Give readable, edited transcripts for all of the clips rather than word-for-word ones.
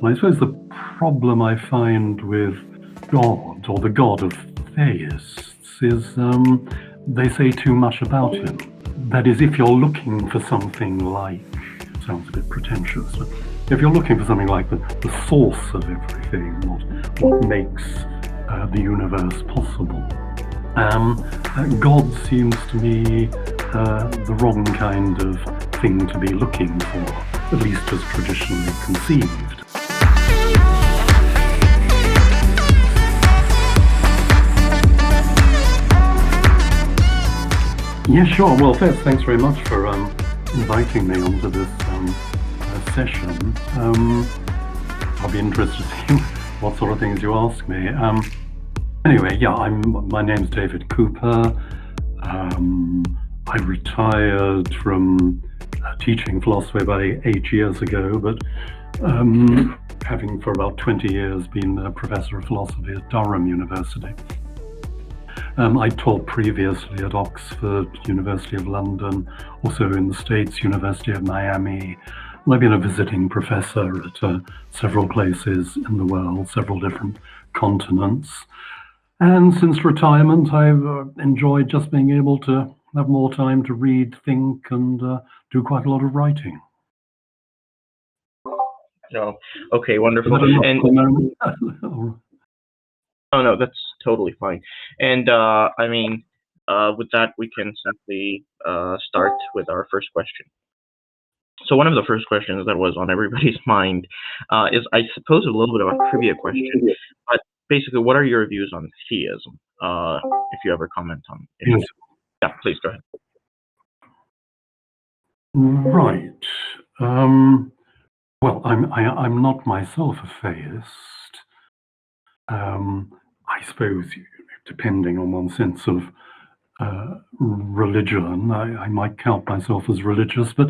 I suppose the problem I find with God, or the God of theists, is they say too much about him. That is, if you're looking for something like, sounds a bit pretentious, but if you're looking for something like the source of everything, what makes the universe possible, God seems to me the wrong kind of thing to be looking for, at least as traditionally conceived. Yeah, sure. Well, first, thanks very much for inviting me onto this session. I'll be interested to see what sort of things you ask me. Anyway, yeah, my name's David Cooper. I retired from teaching philosophy about 8 years ago, but having for about 20 years been a Professor of Philosophy at Durham University. I taught previously at Oxford, University of London, also in the States, University of Miami. I've been a visiting professor at several places in the world, several different continents. And since retirement, I've enjoyed just being able to have more time to read, think, and do quite a lot of writing. Oh, okay, wonderful. And oh no, that's totally fine. And I mean, with that, we can simply start with our first question. So one of the first questions that was on everybody's mind is, I suppose, a little bit of a trivia question, but basically, what are your views on theism? If you ever comment on it. Yes. Yeah, please go ahead. Right. Well, I'm not myself a theist. I suppose, depending on one's sense of religion, I might count myself as religious, but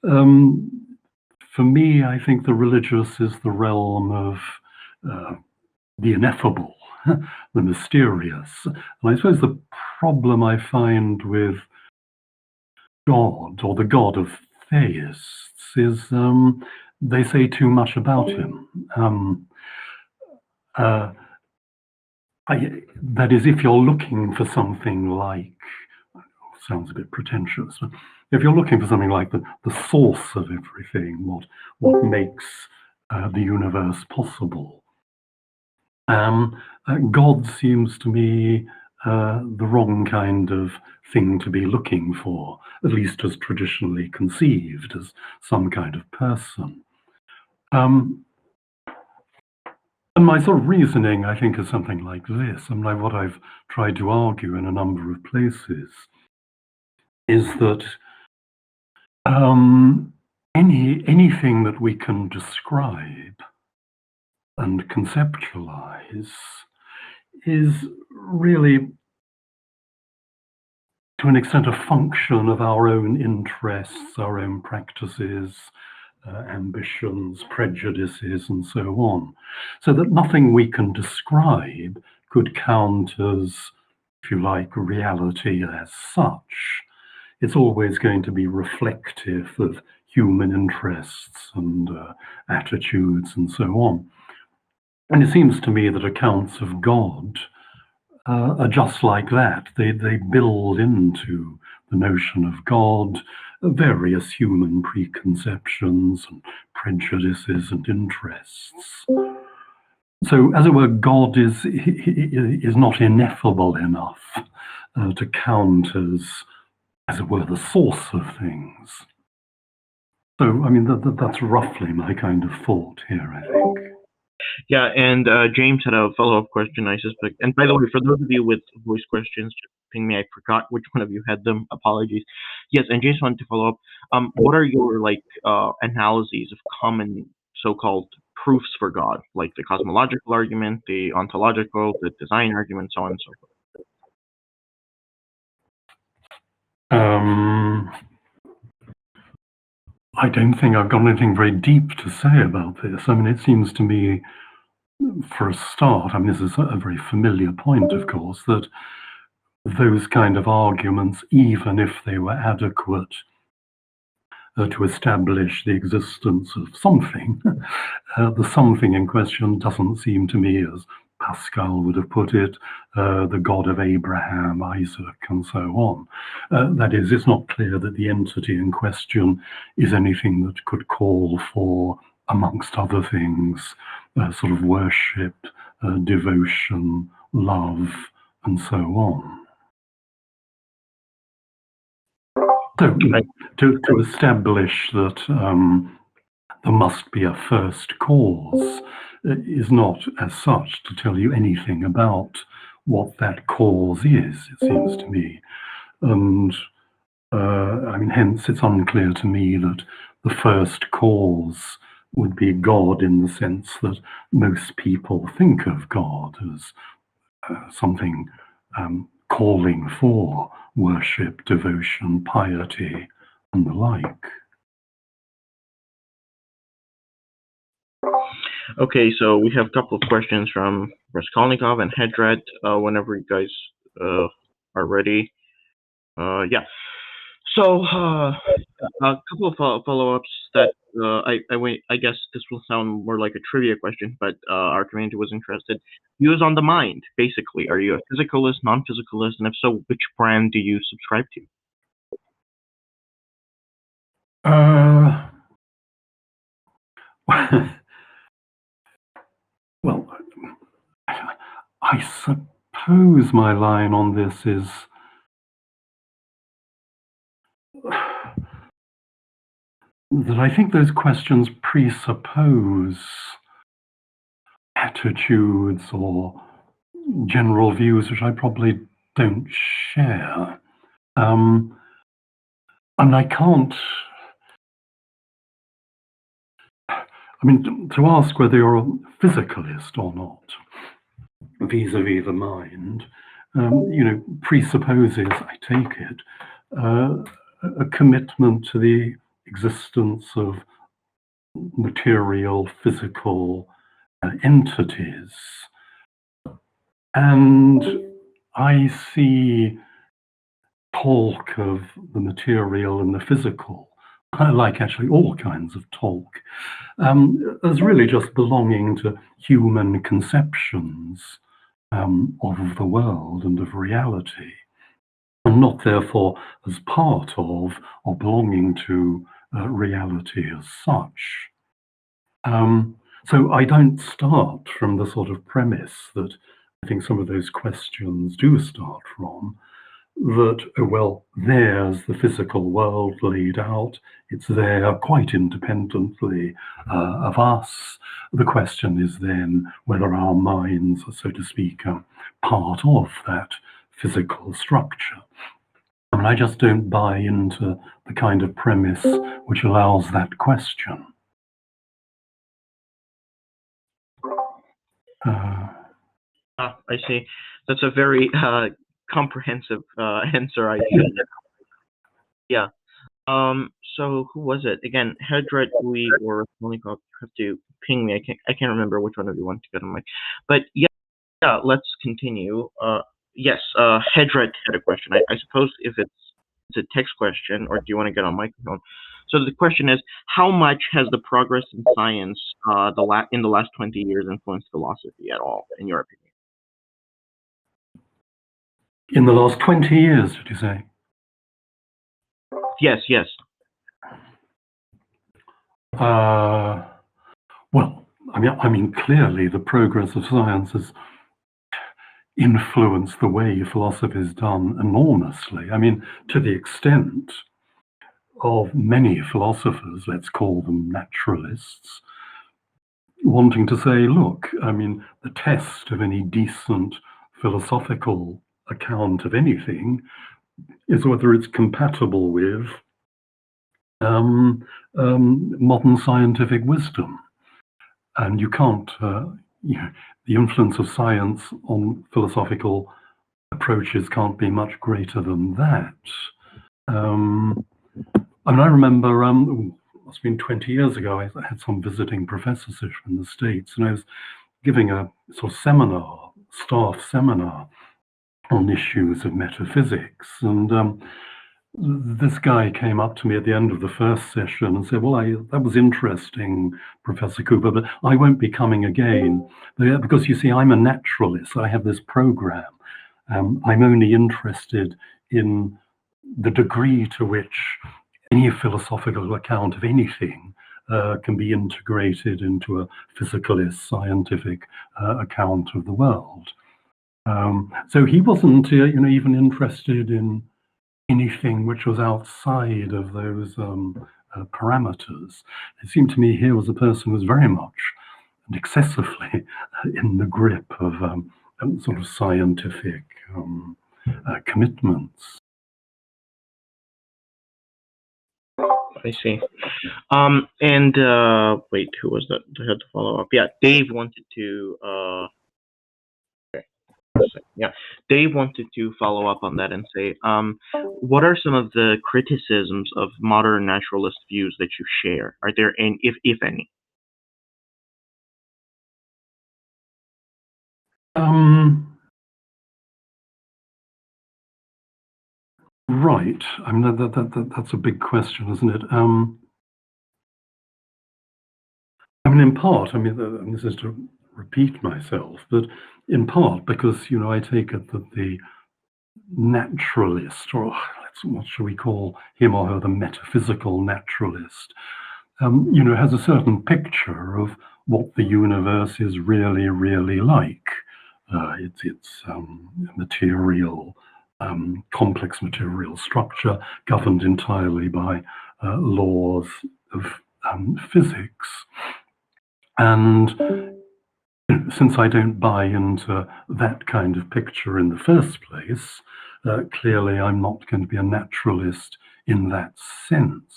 for me, I think the religious is the realm of the ineffable, the mysterious. And I suppose the problem I find with God, or the God of theists, is they say too much about him. That is, if you're looking for something like, sounds a bit pretentious, but if you're looking for something like the source of everything, what makes the universe possible, God seems to me the wrong kind of thing to be looking for, at least as traditionally conceived, as some kind of person. And my sort of reasoning, I think, is something like this. I mean, what I've tried to argue in a number of places is that anything that we can describe and conceptualize is really, to an extent, a function of our own interests, our own practices, ambitions, prejudices, and so on. So that nothing we can describe could count as, if you like, reality as such. It's always going to be reflective of human interests and attitudes and so on. And it seems to me that accounts of God are just like that. They build into the notion of God various human preconceptions and prejudices and interests. So, as it were, God is not ineffable enough to count as it were, the source of things. So, I mean, that's roughly my kind of thought here, I think. Yeah, and James had a follow-up question, I suspect. And by the way, for those of you with voice questions, just ping me. I forgot which one of you had them. Apologies. Yes, and James wanted to follow up. What are your analyses of common so-called proofs for God, like the cosmological argument, the ontological, the design argument, so on and so forth? I don't think I've got anything very deep to say about this. I mean, it seems to me, for a start, I mean, this is a very familiar point, of course, that those kind of arguments, even if they were adequate to establish the existence of something. The something in question doesn't seem to me, as Pascal would have put it, the God of Abraham, Isaac, and so on. That is, it's not clear that the entity in question is anything that could call for, amongst other things, sort of worship, devotion, love, and so on. So, to establish that there must be a first cause is not, as such, to tell you anything about what that cause is, it seems to me. And I mean, hence, it's unclear to me that the first cause would be God, in the sense that most people think of God as something calling for worship, devotion, piety, and the like. Okay, so we have a couple of questions from Raskolnikov and Hedred. Whenever you guys are ready. Yeah. So a couple of follow-ups that I guess this will sound more like a trivia question, but our community was interested. Views on the mind, basically. Are you a physicalist, non-physicalist, and if so, which brand do you subscribe to? Well, I suppose my line on this is that I think those questions presuppose attitudes or general views which I probably don't share. And I can't, I mean, to ask whether you're a physicalist or not, vis-a-vis the mind, presupposes, I take it, a commitment to the existence of material, physical entities. And I see talk of the material and the physical, I like actually all kinds of talk, as really just belonging to human conceptions of the world and of reality, and not therefore as part of or belonging to reality as such. So I don't start from the sort of premise that I think some of those questions do start from, that, oh, well, there's the physical world laid out, it's there quite independently of us. The question is then whether our minds are, so to speak, part of that physical structure. I mean, I just don't buy into the kind of premise which allows that question. I see. That's a very comprehensive answer, I think. Yeah. So who was it again? Hedred, Louis, or Raskolnikov? You have to ping me. I can't remember which one of you want to get on my. But yeah. Let's continue. Yes. Hedred had a question. I suppose if it's a text question, or do you want to get on microphone? So the question is, how much has the progress in science in the last 20 years influenced philosophy at all, in your opinion? In the last 20 years, did you say? Yes. Well, I mean, clearly the progress of science has influenced the way philosophy is done enormously. I mean, to the extent of many philosophers, let's call them naturalists, wanting to say, look, I mean, the test of any decent philosophical account of anything is whether it's compatible with modern scientific wisdom. And you can't, the influence of science on philosophical approaches can't be much greater than that. I mean, I remember, it must have been 20 years ago, I had some visiting professorship in the States, and I was giving a sort of seminar, staff seminar, on issues of metaphysics. And this guy came up to me at the end of the first session and said, well, that was interesting, Professor Cooper, but I won't be coming again. Because you see, I'm a naturalist. I have this program. I'm only interested in the degree to which any philosophical account of anything can be integrated into a physicalist, scientific account of the world. So he wasn't, even interested in anything which was outside of those parameters. It seemed to me here was a person who was very much and excessively in the grip of sort of scientific commitments. I see. Wait, who was that? I had to follow up. Yeah, Dave wanted to. Dave wanted to follow up on that and say, what are some of the criticisms of modern naturalist views that you share? Are there any, if any? Right. I mean, that's a big question, isn't it? I mean, in part, and this is to repeat myself, but in part because, I take it that the naturalist, or what shall we call him or her, the metaphysical naturalist, has a certain picture of what the universe is really, really like. It's material, complex material structure governed entirely by laws of physics. And since I don't buy into that kind of picture in the first place, clearly I'm not going to be a naturalist in that sense.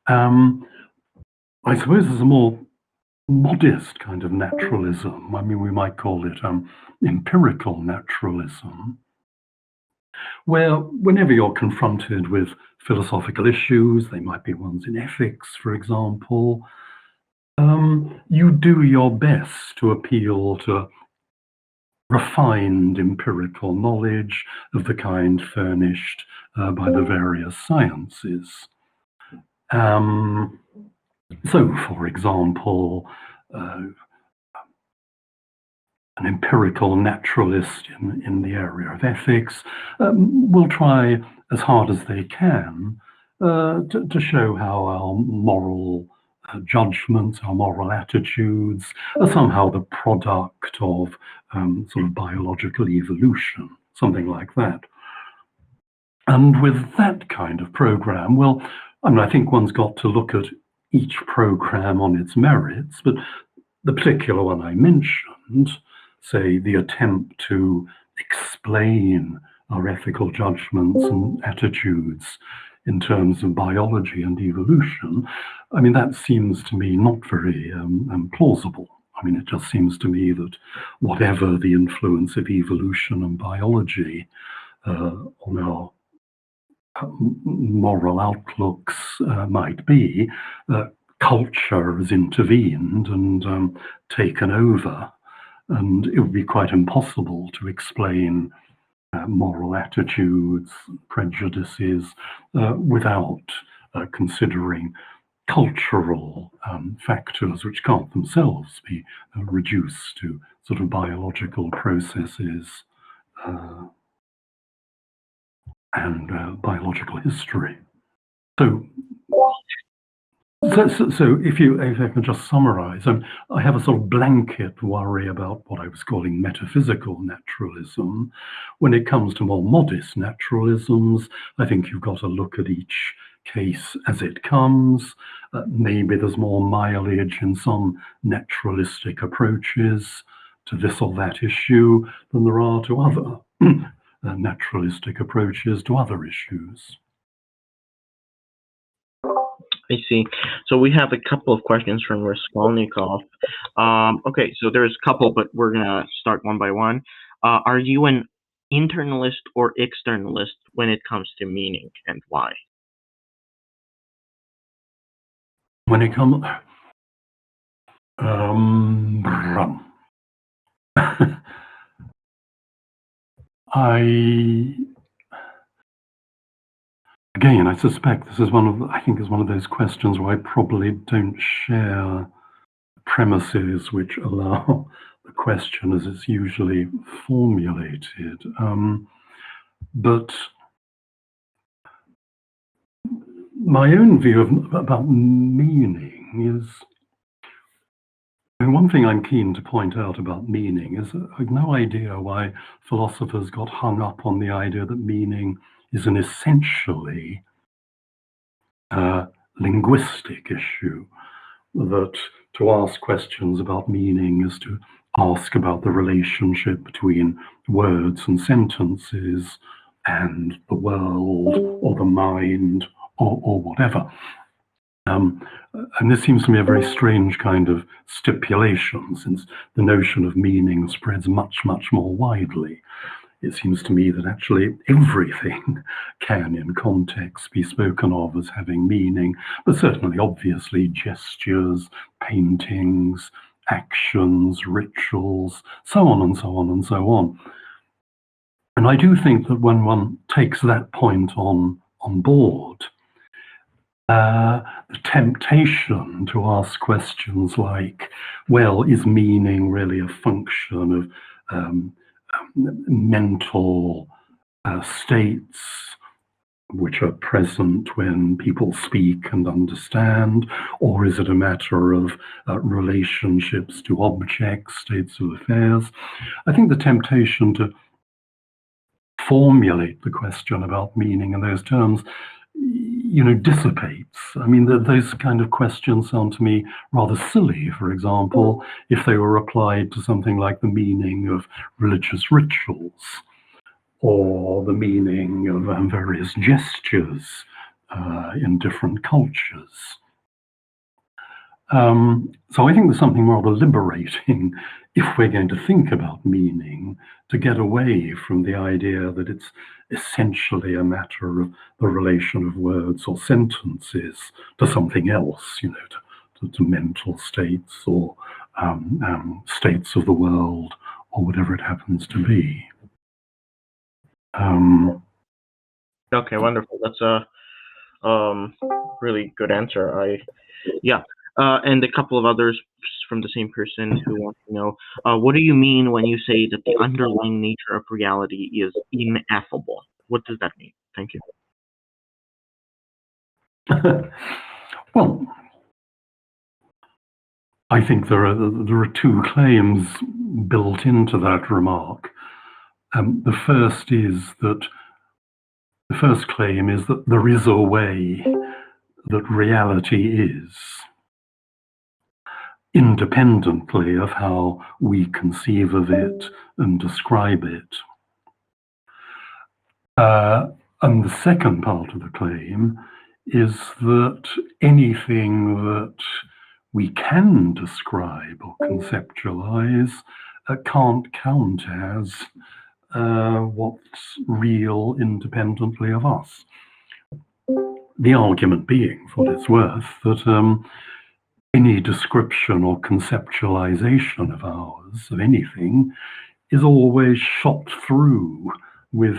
I suppose there's a more modest kind of naturalism. I mean, we might call it empirical naturalism, where whenever you're confronted with philosophical issues, they might be ones in ethics, for example, you do your best to appeal to refined empirical knowledge of the kind furnished by the various sciences. So, for example, an empirical naturalist in the area of ethics will try as hard as they can to show how our moral judgments, our moral attitudes are somehow the product of sort of biological evolution, something like that. And with that kind of program, well, I think one's got to look at each program on its merits, but the particular one I mentioned, say the attempt to explain our ethical judgments and attitudes in terms of biology and evolution, that seems to me not very plausible. It just seems to me that whatever the influence of evolution and biology on our moral outlooks might be, culture has intervened and taken over, and it would be quite impossible to explain moral attitudes, prejudices, without considering cultural factors which can't themselves be reduced to sort of biological processes and biological history. So if I can just summarize, I have a sort of blanket worry about what I was calling metaphysical naturalism. When it comes to more modest naturalisms, I think you've got to look at each case as it comes. Maybe there's more mileage in some naturalistic approaches to this or that issue than there are to other naturalistic approaches to other issues. I see. So we have a couple of questions from Raskolnikov. Okay, so there's a couple, but we're gonna start one by one. Are you an internalist or externalist when it comes to meaning, and why? When it comes, again, I suspect this is I think is one of those questions where I probably don't share premises which allow the question as it's usually formulated. But my own view about meaning is, and one thing I'm keen to point out about meaning is I've no idea why philosophers got hung up on the idea that meaning is an essentially linguistic issue, that to ask questions about meaning is to ask about the relationship between words and sentences and the world or the mind or whatever. And this seems to me a very strange kind of stipulation, since the notion of meaning spreads much, much more widely. It seems to me that actually everything can, in context, be spoken of as having meaning, but certainly, obviously, gestures, paintings, actions, rituals, so on and so on and so on. And I do think that when one takes that point on board, the temptation to ask questions like, well, is meaning really a function of mental states which are present when people speak and understand, or is it a matter of relationships to objects, states of affairs? I think the temptation to formulate the question about meaning in those terms, dissipates. I mean, those kind of questions sound to me rather silly, for example, if they were applied to something like the meaning of religious rituals or the meaning of various gestures in different cultures. So I think there's something rather liberating, if we're going to think about meaning, to get away from the idea that it's essentially a matter of the relation of words or sentences to something else, to mental states or states of the world or whatever it happens to be. Okay, wonderful. That's a really good answer. And a couple of others from the same person who wants to know, what do you mean when you say that the underlying nature of reality is ineffable? What does that mean? Thank you. Well, I think there are two claims built into that remark. The first claim is that there is a way that reality is, independently of how we conceive of it and describe it. And the second part of the claim is that anything that we can describe or conceptualize can't count as what's real independently of us. The argument being, for what it's worth, that any description or conceptualization of ours, of anything, is always shot through with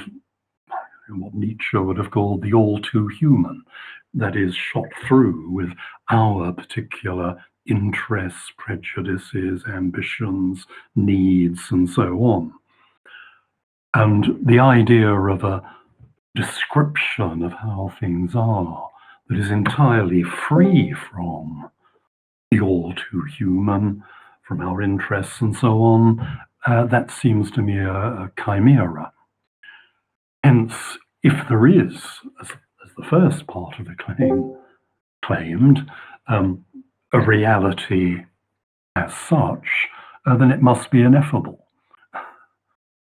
what Nietzsche would have called the all too human. That is, shot through with our particular interests, prejudices, ambitions, needs, and so on. And the idea of a description of how things are that is entirely free from the all too human, from our interests and so on, that seems to me a chimera. Hence, if there is, as the first part of the claim claimed, a reality as such, then it must be ineffable.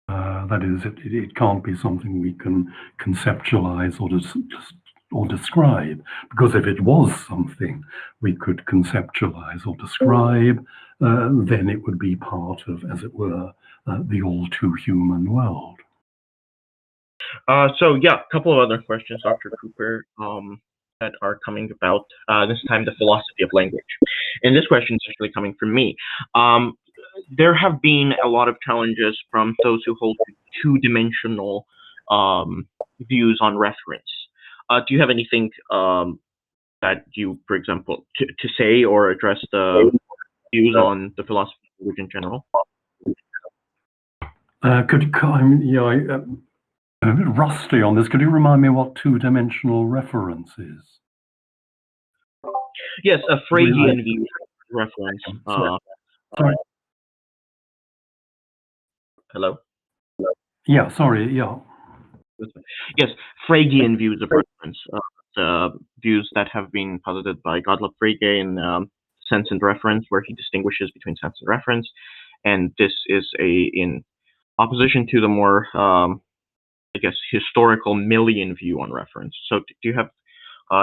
That is, it can't be something we can conceptualize or describe, because if it was something we could conceptualize or describe, then it would be part of, as it were, the all too human world. A couple of other questions, Dr. Cooper, that are coming about, this time the philosophy of language. And this question is actually coming from me. There have been a lot of challenges from those who hold two-dimensional views on reference. do you have anything that you, for example, to say or address the views on the philosophy of language in general? I'm a bit rusty on this. Could you remind me what two-dimensional reference is? Yes, a Freudian view reference. Sorry. Hello? Yeah, sorry, yeah. Yes, Freudian views of reference. The views that have been posited by Gottlob Frege in Sense and Reference, where he distinguishes between sense and reference. And this is in opposition to the more, I guess, historical Millian view on reference. So do you have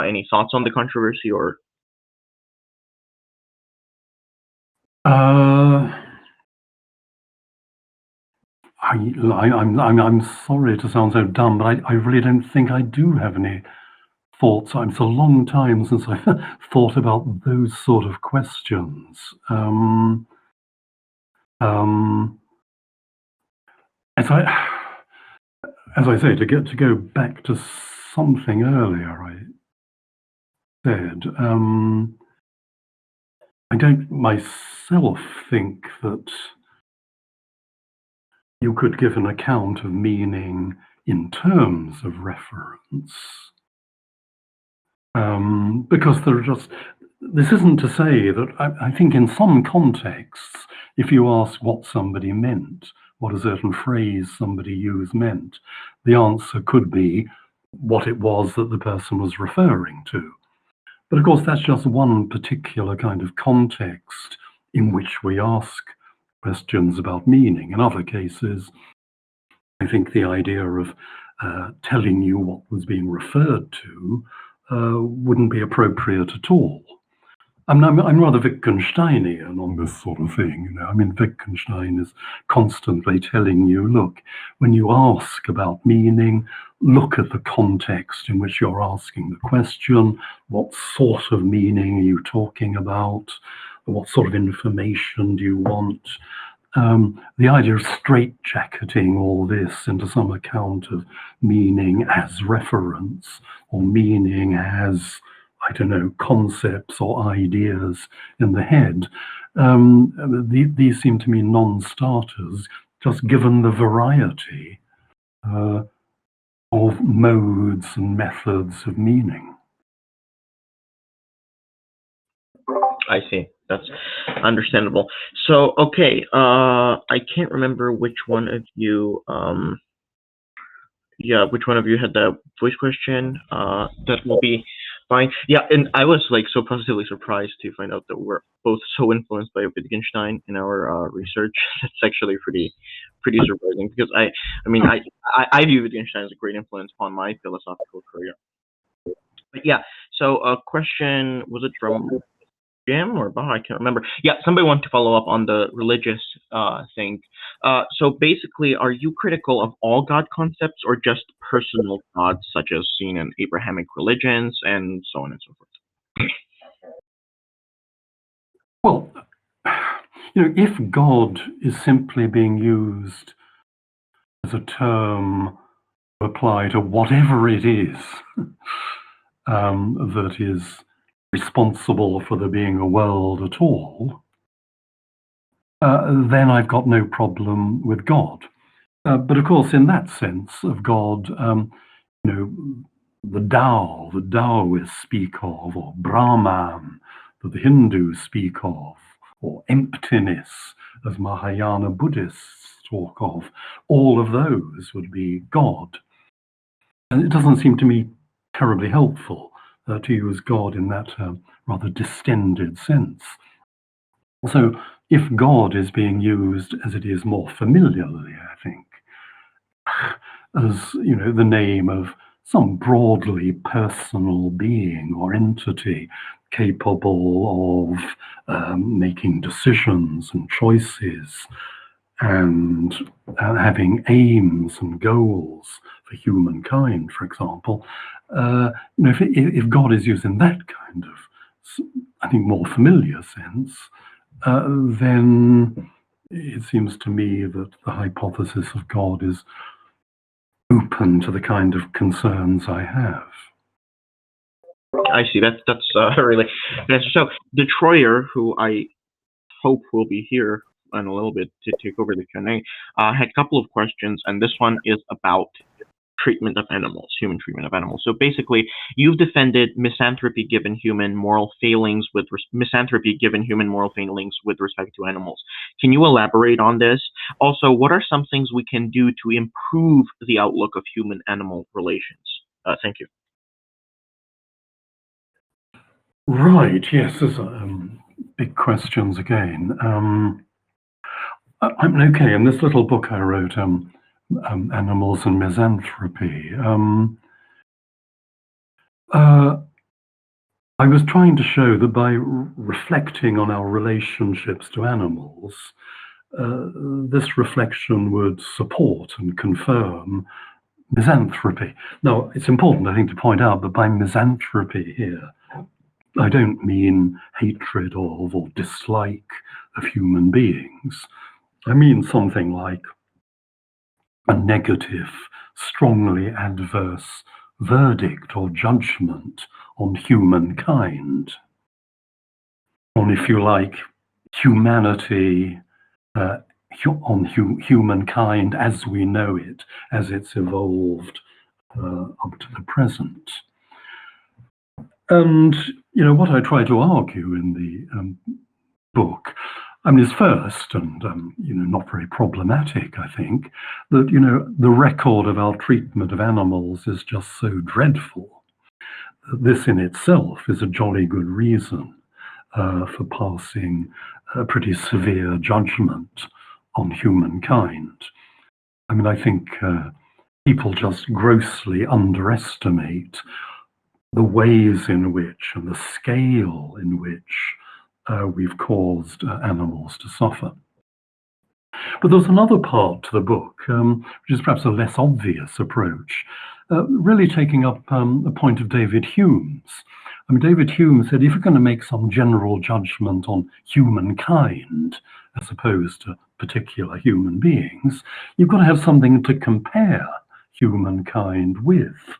any thoughts on the controversy, or? I'm sorry to sound so dumb, but I really don't think I do have any thoughts. It's a long time since I've thought about those sort of questions. As I say, to go back to something earlier I said, I don't myself think that you could give an account of meaning in terms of reference. Because this isn't to say that I think in some contexts, if you ask what somebody meant, what a certain phrase somebody used meant, the answer could be what it was that the person was referring to. But of course, that's just one particular kind of context in which we ask questions about meaning. In other cases, I think the idea of telling you what was being referred to wouldn't be appropriate at all. I'm rather Wittgensteinian on this sort of thing. Wittgenstein is constantly telling you, look, when you ask about meaning, look at the context in which you're asking the question. What sort of meaning are you talking about? What sort of information do you want? The idea of straitjacketing all this into some account of meaning as reference, or meaning as, I don't know, concepts or ideas in the head, these seem to me non-starters, just given the variety of modes and methods of meaning. I see. That's understandable. So, okay, I can't remember which one of you, which one of you had that voice question. That will be fine. Yeah, and I was so positively surprised to find out that we're both so influenced by Wittgenstein in our research. That's actually pretty surprising, because I view Wittgenstein as a great influence upon my philosophical career. But yeah, so a question, was it from Jim or Bah? I can't remember. Yeah, somebody wanted to follow up on the religious thing. So basically, are you critical of all God concepts, or just personal gods, such as seen in Abrahamic religions and so on and so forth? Well, if God is simply being used as a term to apply to whatever it is that is responsible for there being a world at all, then I've got no problem with God. But of course, in that sense of God, the Tao, the Taoists speak of, or Brahman, that the Hindus speak of, or emptiness, as Mahayana Buddhists talk of, all of those would be God. And it doesn't seem to me terribly helpful to use God in that rather distended sense. So if God is being used as it is more familiarly, I think, as the name of some broadly personal being or entity capable of making decisions and choices and having aims and goals for humankind, for example, if God is used in that kind of, I think, more familiar sense, then it seems to me that the hypothesis of God is open to the kind of concerns I have. I see. That's really nice. So the Troyer, who I hope will be here in a little bit to take over the Q&A, had a couple of questions, and this one is about treatment of animals, human treatment of animals. So basically, you've defended misanthropy given human moral failings with respect to animals. Can you elaborate on this? Also, what are some things we can do to improve the outlook of human-animal relations? Thank you. Right, yes, there's big questions again. I'm okay. In this little book I wrote, Animals and Misanthropy, I was trying to show that by reflecting on our relationships to animals, this reflection would support and confirm misanthropy. Now, it's important, I think, to point out that by misanthropy here, I don't mean hatred of or dislike of human beings. I mean something like a negative, strongly adverse verdict or judgment on humankind, on, if you like, humanity, on humankind as we know it, as it's evolved up to the present. And, what I try to argue in the book, is first, and, not very problematic, I think, that, the record of our treatment of animals is just so dreadful. This in itself is a jolly good reason for passing a pretty severe judgment on humankind. I think people just grossly underestimate the ways in which and the scale in which we've caused animals to suffer. But there's another part to the book, which is perhaps a less obvious approach, really taking up a point of David Hume's. David Hume said, if you're going to make some general judgment on humankind, as opposed to particular human beings, you've got to have something to compare humankind with.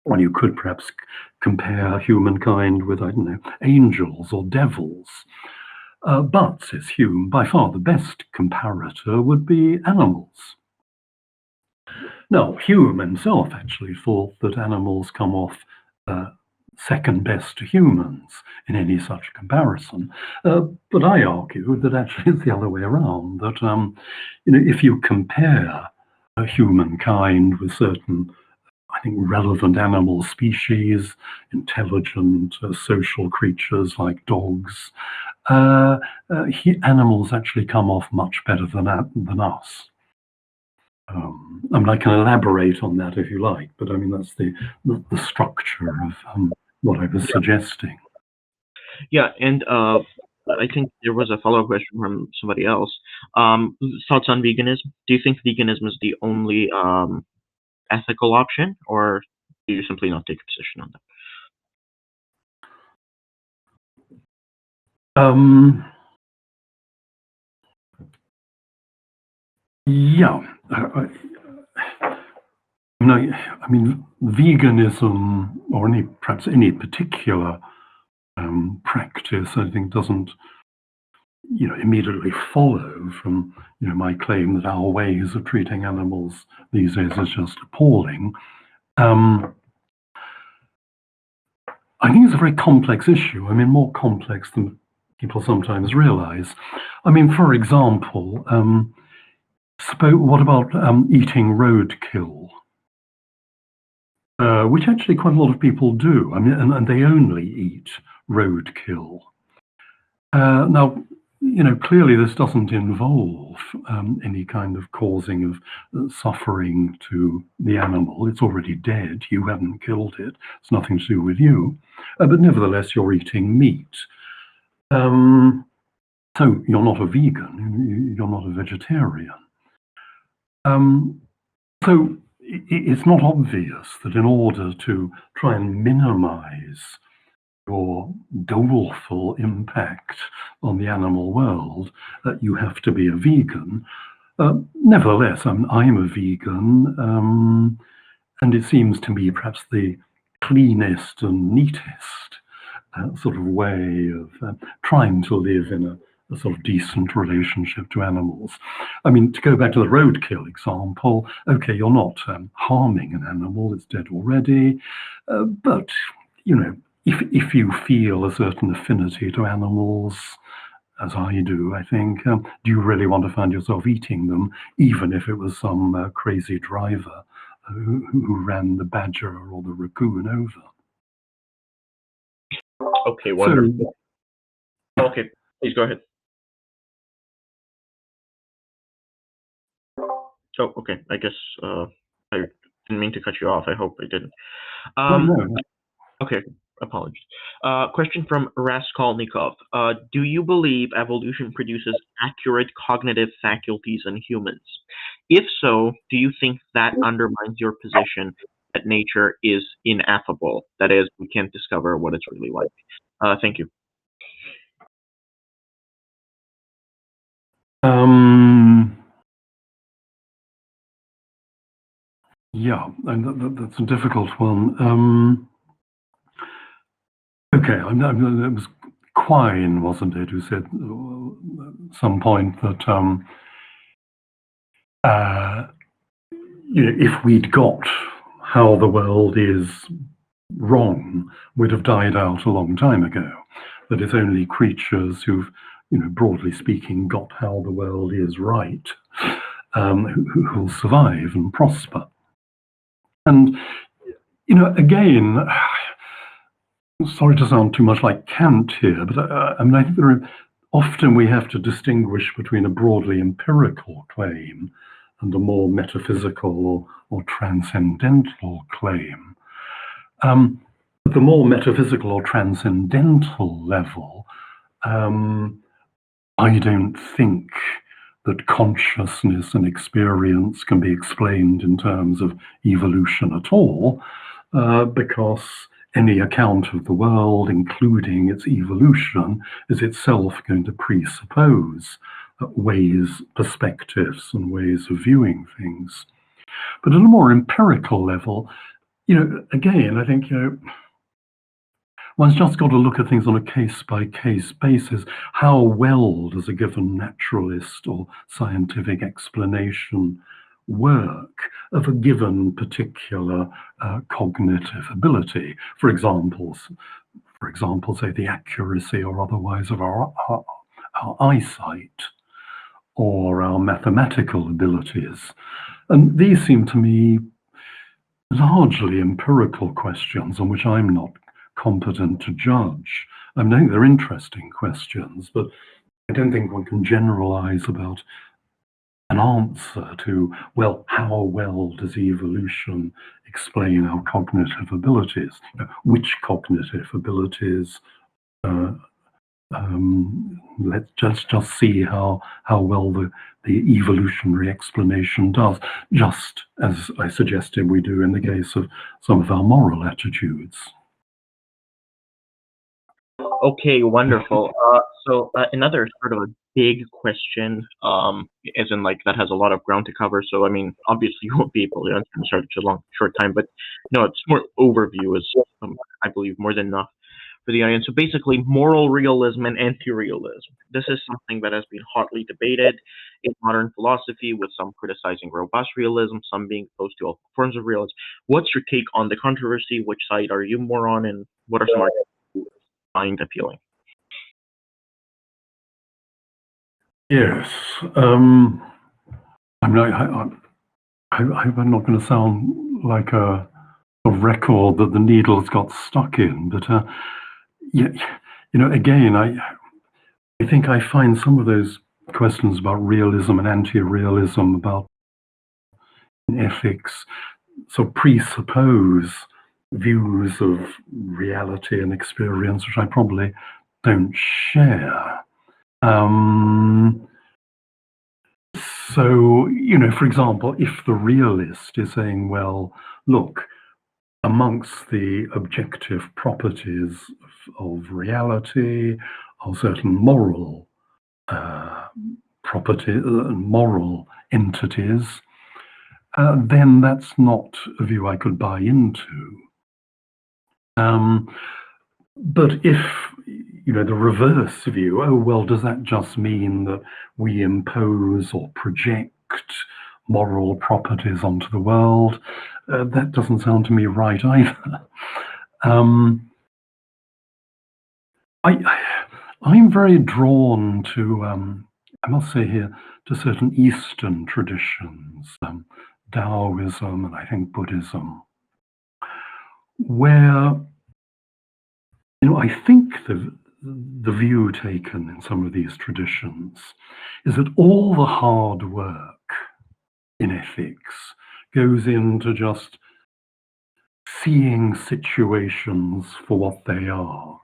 Well, you could perhaps compare humankind with, angels or devils. But, says Hume, by far the best comparator would be animals. Now, Hume himself actually thought that animals come off second best to humans in any such comparison. But I argue that actually it's the other way around, that if you compare humankind with certain, I think, relevant animal species, intelligent social creatures like dogs, animals actually come off much better than us. I can elaborate on that if you like, but that's the structure of what I was suggesting. Yeah, and I think there was a follow-up question from somebody else. Thoughts on veganism? Do you think veganism is the only ethical option, or do you simply not take a position on that? Yeah. Veganism, or perhaps any particular practice, I think doesn't immediately follow from my claim that our ways of treating animals these days is just appalling. I think it's a very complex issue. More complex than people sometimes realize. For example, what about eating roadkill? Which actually quite a lot of people do. And they only eat roadkill. Now, clearly this doesn't involve any kind of causing of suffering to the animal. It's already dead. You haven't killed it. It's nothing to do with you. But nevertheless, you're eating meat. So you're not a vegan. You're not a vegetarian. So it's not obvious that in order to try and minimize your doleful impact on the animal world, you have to be a vegan. Nevertheless, I'm a vegan, and it seems to me perhaps the cleanest and neatest sort of way of trying to live in a sort of decent relationship to animals. I mean, to go back to the roadkill example, okay, you're not harming an animal, it's dead already, but, you know, if you feel a certain affinity to animals, as I do, I think, do you really want to find yourself eating them, even if it was some crazy driver who ran the badger or the raccoon over? Okay, wonderful. Okay, please go ahead. Oh, okay. I guess I didn't mean to cut you off. I hope I didn't. No. Okay, apologies. Question from Raskolnikov. Do you believe evolution produces accurate cognitive faculties in humans? If so, do you think that undermines your position that nature is ineffable? That is, we can't discover what it's really like. Thank you. Yeah, and that's a difficult one. Okay, it was Quine, wasn't it, who said at some point that if we'd got how the world is wrong, we'd have died out a long time ago. That it's only creatures who've, broadly speaking, got how the world is right, who'll survive and prosper. And, again, sorry to sound too much like Kant here, but I think often we have to distinguish between a broadly empirical claim and a more metaphysical or transcendental claim. At the more metaphysical or transcendental level, I don't think that consciousness and experience can be explained in terms of evolution at all, because any account of the world, including its evolution, is itself going to presuppose ways, perspectives, and ways of viewing things. But at a more empirical level, again, I think, one's just got to look at things on a case-by-case basis. How well does a given naturalist or scientific explanation work of a given particular cognitive ability? For example, say the accuracy or otherwise of our eyesight or our mathematical abilities. And these seem to me largely empirical questions on which I'm not competent to judge. I think they're interesting questions, but I don't think one can generalize about an answer to, well, how well does evolution explain our cognitive abilities? Which cognitive abilities? Let's just see how well the evolutionary explanation does, just as I suggested we do in the case of some of our moral attitudes. Okay, wonderful. So another sort of a big question, as in like that has a lot of ground to cover. So I mean, obviously you won't be able to answer in such a short time, but no, it's more overview is, I believe, more than enough for the audience. So basically, moral realism and anti-realism. This is something that has been hotly debated in modern philosophy, with some criticizing robust realism, some being opposed to all forms of realism. What's your take on the controversy? Which side are you more on, and what are some arguments you find appealing? Yes. I'm not going to sound like a record that the needles got stuck in, but again, I think I find some of those questions about realism and anti-realism, about ethics, so presuppose views of reality and experience which I probably don't share. So, for example, if the realist is saying, well, look, amongst the objective properties of reality are certain moral properties, moral entities, then that's not a view I could buy into. But if, the reverse view, oh, well, does that just mean that we impose or project moral properties onto the world? That doesn't sound to me right either. I'm very drawn to, I must say here, to certain Eastern traditions, Taoism and I think Buddhism, where, I think the view taken in some of these traditions is that all the hard work in ethics goes into just seeing situations for what they are,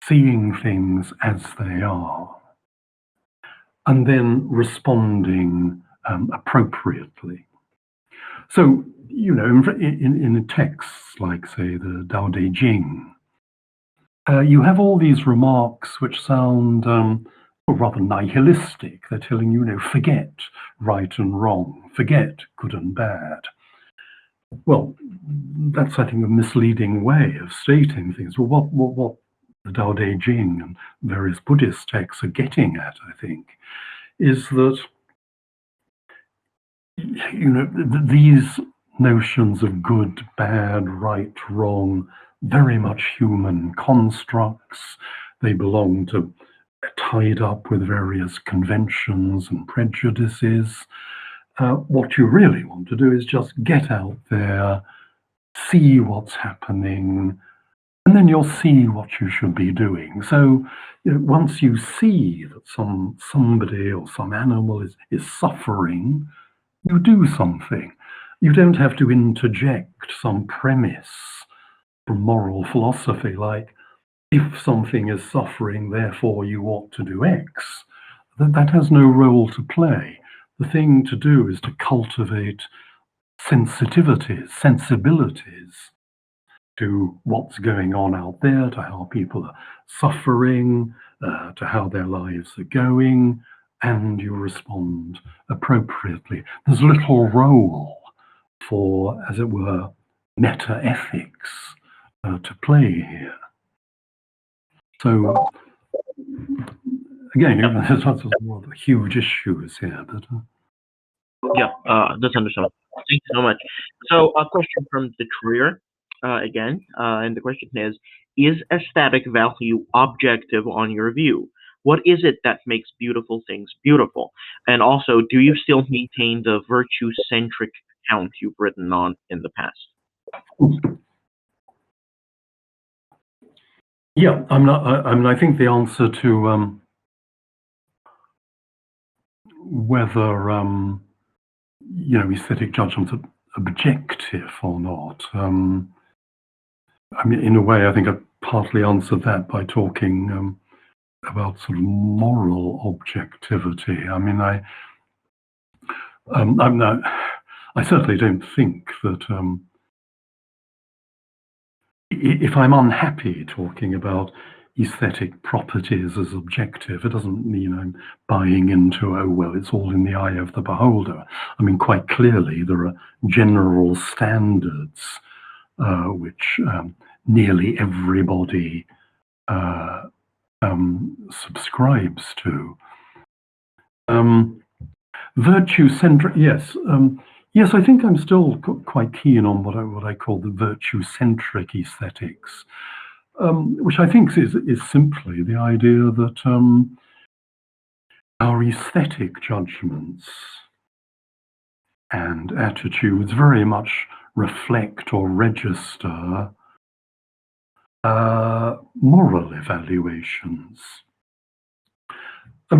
seeing things as they are, and then responding appropriately. So, in texts like, say, the Tao Te Ching, you have all these remarks which sound rather nihilistic. They're telling you, forget right and wrong, forget good and bad. Well, that's, I think, a misleading way of stating things. Well, what the Tao Te Ching and various Buddhist texts are getting at, I think, is that, these notions of good, bad, right, wrong, very much human constructs. They belong to, tied up with various conventions and prejudices. What you really want to do is just get out there, see what's happening, and then you'll see what you should be doing. So, once you see that somebody or some animal is suffering, you do something. You don't have to interject some premise from moral philosophy like, if something is suffering, therefore you ought to do X. That has no role to play. The thing to do is to cultivate sensibilities to what's going on out there, to how people are suffering, to how their lives are going, and you respond appropriately. There's little role for, as it were, meta-ethics to play here. So, again, there's lots of huge issues here. But that's understandable. Thank you so much. So, a question from the Trier again, and the question is aesthetic value objective on your view? What is it that makes beautiful things beautiful? And also, do you still maintain the virtue-centric account you've written on in the past? Yeah, I think the answer to whether aesthetic judgments are objective or not. In a way, I think I partly answered that by talking about sort of moral objectivity. I certainly don't think that if I'm unhappy talking about aesthetic properties as objective, it doesn't mean I'm buying into, oh, well, it's all in the eye of the beholder. Quite clearly, there are general standards which nearly everybody subscribes to. Virtue-centric, yes. Yes, I think I'm still quite keen on what I call the virtue-centric aesthetics, which I think is simply the idea that our aesthetic judgments and attitudes very much reflect or register moral evaluations. A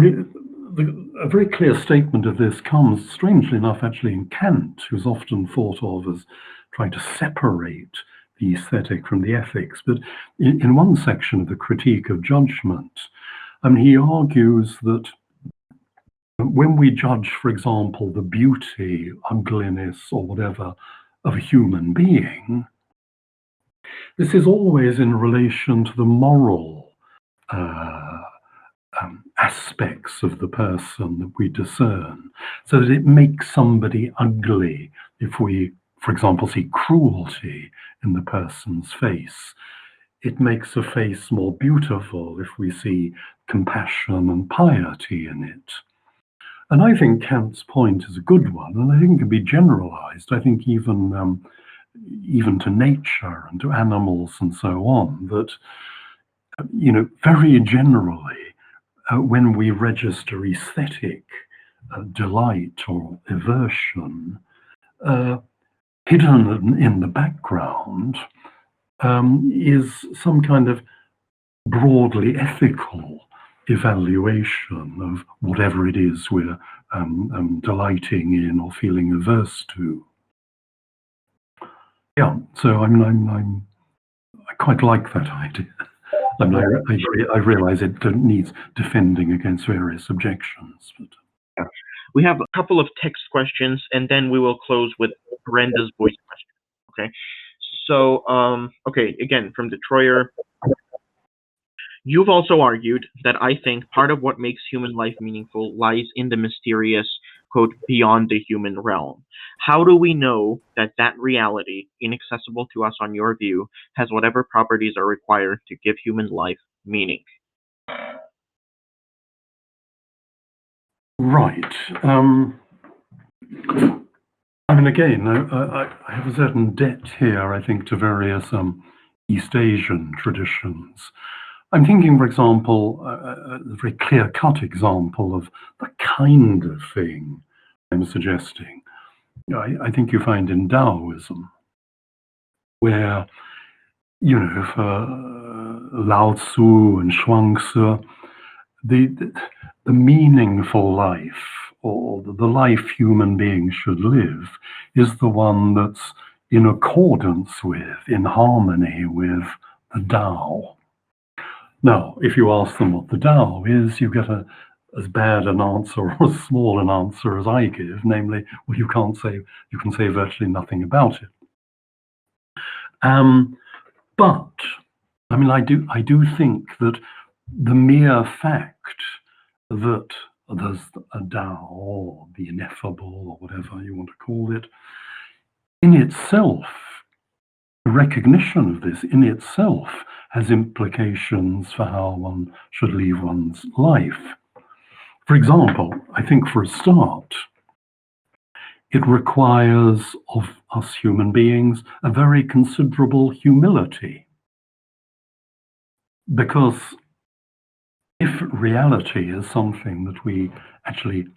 very clear statement of this comes, strangely enough, actually in Kant, who's often thought of as trying to separate the aesthetic from the ethics. But in one section of the Critique of Judgment, he argues that when we judge, for example, the beauty, ugliness, or whatever of a human being, this is always in relation to the moral aspects of the person that we discern, so that it makes somebody ugly if we, for example, see cruelty in the person's face. it makes a face more beautiful if we see compassion and piety in it. And I think Kant's point is a good one, and I think it can be generalized. I think even to nature and to animals and so on, that, very generally, when we register aesthetic delight or aversion, hidden in the background is some kind of broadly ethical evaluation of whatever it is we're delighting in or feeling averse to. Yeah, so I quite like that idea. I realize it needs defending against various objections. But we have a couple of text questions, and then we will close with Brenda's voice question. Okay. So, again, from Detroyer. You've also argued that I think part of what makes human life meaningful lies in the mysterious, quote, beyond the human realm. How do we know that that reality, inaccessible to us on your view, has whatever properties are required to give human life meaning? Right. Again, I have a certain debt here, I think, to various East Asian traditions. I'm thinking, for example, a very clear-cut example of the kind of thing I'm suggesting. I think you find in Taoism, where, for Lao Tzu and Zhuangzi, the meaningful life, or the life human beings should live, is the one that's in accordance with, in harmony with the Tao. Now, if you ask them what the Tao is, you get as bad an answer or as small an answer as I give, namely, well, you can say virtually nothing about it. But I do think that the mere fact that there's a Tao, or the ineffable, or whatever you want to call it, in itself, the recognition of this in itself has implications for how one should live one's life. For example, I think for a start, it requires of us human beings a very considerable humility. Because if reality is something that we actually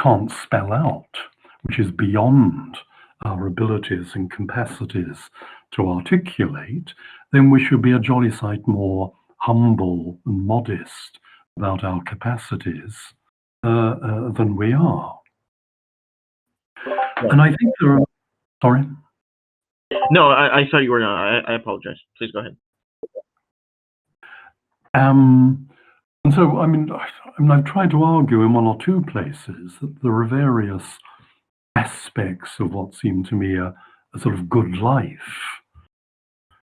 can't spell out, which is beyond our abilities and capacities to articulate, then we should be a jolly sight more humble and modest about our capacities than we are. And I think there are... Sorry? No, I thought you were... I apologize. Please go ahead. And so, I've tried to argue in one or two places that there are various aspects of what seem to me a sort of good life,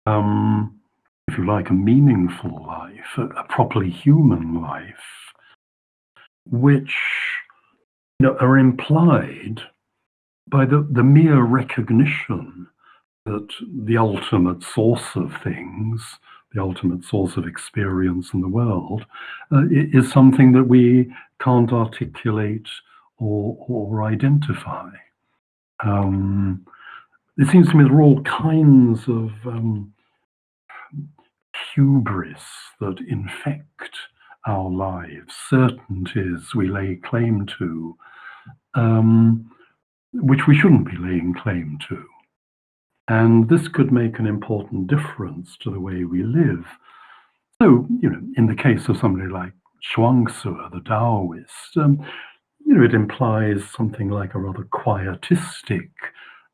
if you like, a meaningful life, a properly human life, which are implied by the mere recognition that the ultimate source of things, the ultimate source of experience in the world, is something that we can't articulate or identify. It seems to me there are all kinds of hubris that infect our lives, certainties we lay claim to, which we shouldn't be laying claim to. And this could make an important difference to the way we live. So, in the case of somebody like Zhuangzi, the Taoist, it implies something like a rather quietistic,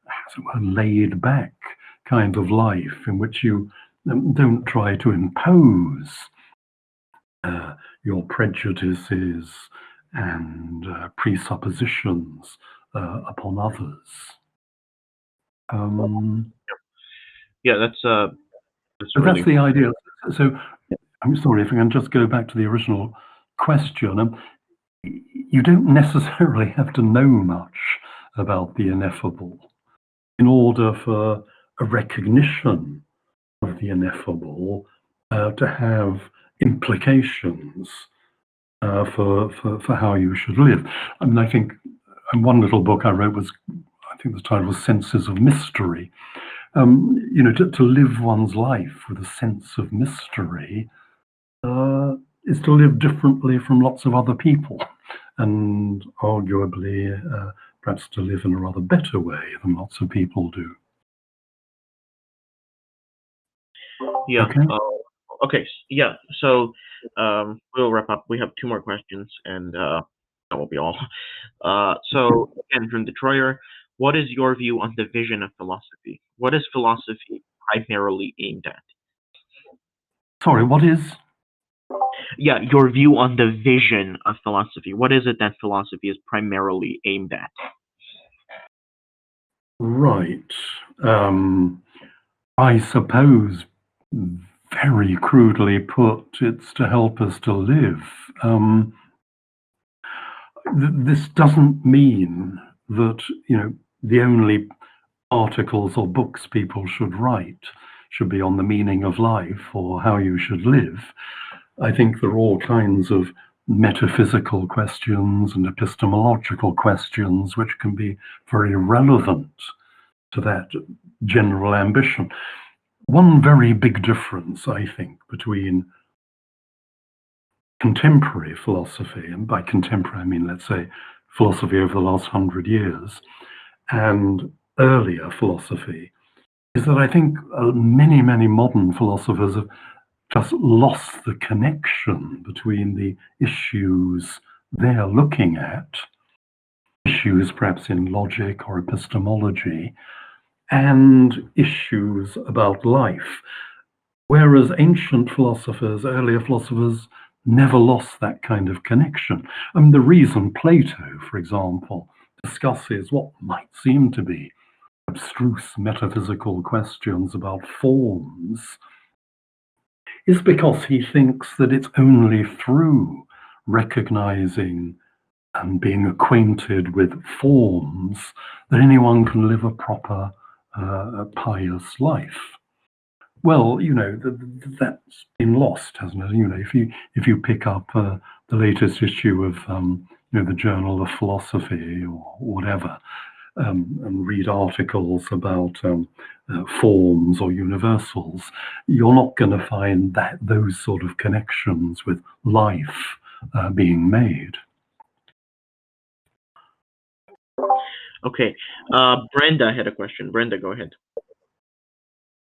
as it were, laid back kind of life in which you don't try to impose your prejudices and presuppositions upon others. That's really... That's the idea. So, I'm sorry, if I can just go back to the original question. You don't necessarily have to know much about the ineffable in order for a recognition of the ineffable to have implications for how you should live. I mean, I think one little book I wrote was, I think the title was Senses of Mystery. To live one's life with a sense of mystery is to live differently from lots of other people, and arguably perhaps to live in a rather better way than lots of people do. Yeah. Okay. Okay. Yeah. So we'll wrap up. We have 2 more questions, and that will be all. So again, from Detroiter, what is your view on the vision of philosophy? What is philosophy primarily aimed at? Sorry, what is? Yeah, your view on the vision of philosophy. What is it that philosophy is primarily aimed at? Right. I suppose, very crudely put, it's to help us to live. This doesn't mean that, the only articles or books people should write should be on the meaning of life or how you should live. I think there are all kinds of metaphysical questions and epistemological questions which can be very relevant to that general ambition. One very big difference, I think, between contemporary philosophy, and by contemporary I mean, let's say, philosophy over the last 100 years, and earlier philosophy, is that I think many, many modern philosophers have just lost the connection between the issues they're looking at, issues perhaps in logic or epistemology, and issues about life. Whereas ancient philosophers, earlier philosophers, never lost that kind of connection. I mean, the reason Plato, for example, discusses what might seem to be abstruse metaphysical questions about forms is because he thinks that it's only through recognizing and being acquainted with forms that anyone can live a proper, pious life. Well, that's been lost, hasn't it? If you pick up the latest issue of the Journal of Philosophy or whatever, and read articles about forms or universals, you're not going to find those sort of connections with life being made. Okay. Brenda had a question. Brenda, go ahead.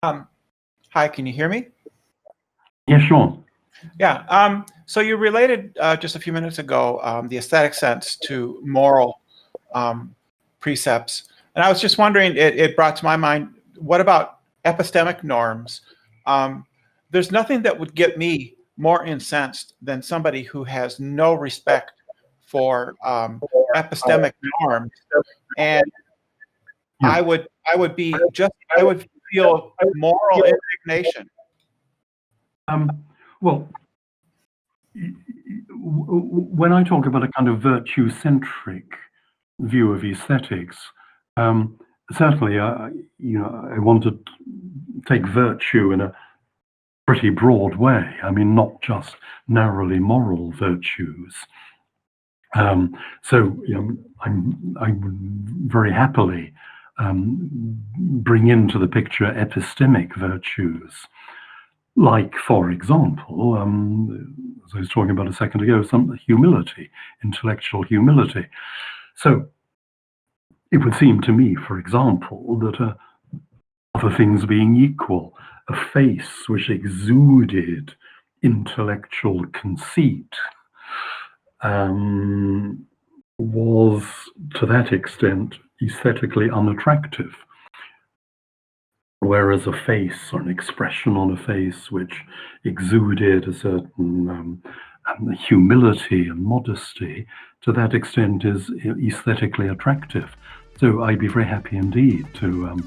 Hi, can you hear me? Yeah, sure. Yeah. So you related just a few minutes ago the aesthetic sense to moral precepts. And I was just wondering, it brought to my mind, what about epistemic norms? There's nothing that would get me more incensed than somebody who has no respect for epistemic norms. And Yeah. I would feel moral indignation. Well, when I talk about a kind of virtue-centric view of aesthetics, certainly, I want to take virtue in a pretty broad way. I mean, not just narrowly moral virtues. So, I would very happily bring into the picture epistemic virtues, like, for example, as I was talking about a second ago, some humility, intellectual humility. So it would seem to me, for example, that other things being equal, a face which exuded intellectual conceit was, to that extent, aesthetically unattractive. Whereas a face or an expression on a face which exuded a certain humility and modesty, to that extent, is aesthetically attractive. So I'd be very happy indeed to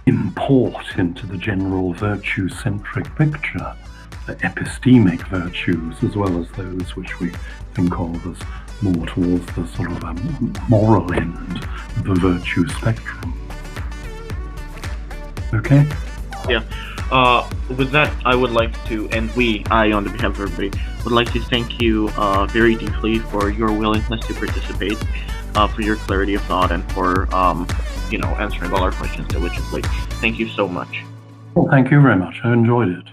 import into the general virtue-centric picture epistemic virtues, as well as those which we think of as more towards the sort of moral end of the virtue spectrum. Okay? Yeah. With that, I would like to, and I, on behalf of everybody, would like to thank you very deeply for your willingness to participate, for your clarity of thought, and for answering all our questions diligently. Thank you so much. Well, thank you very much. I enjoyed it.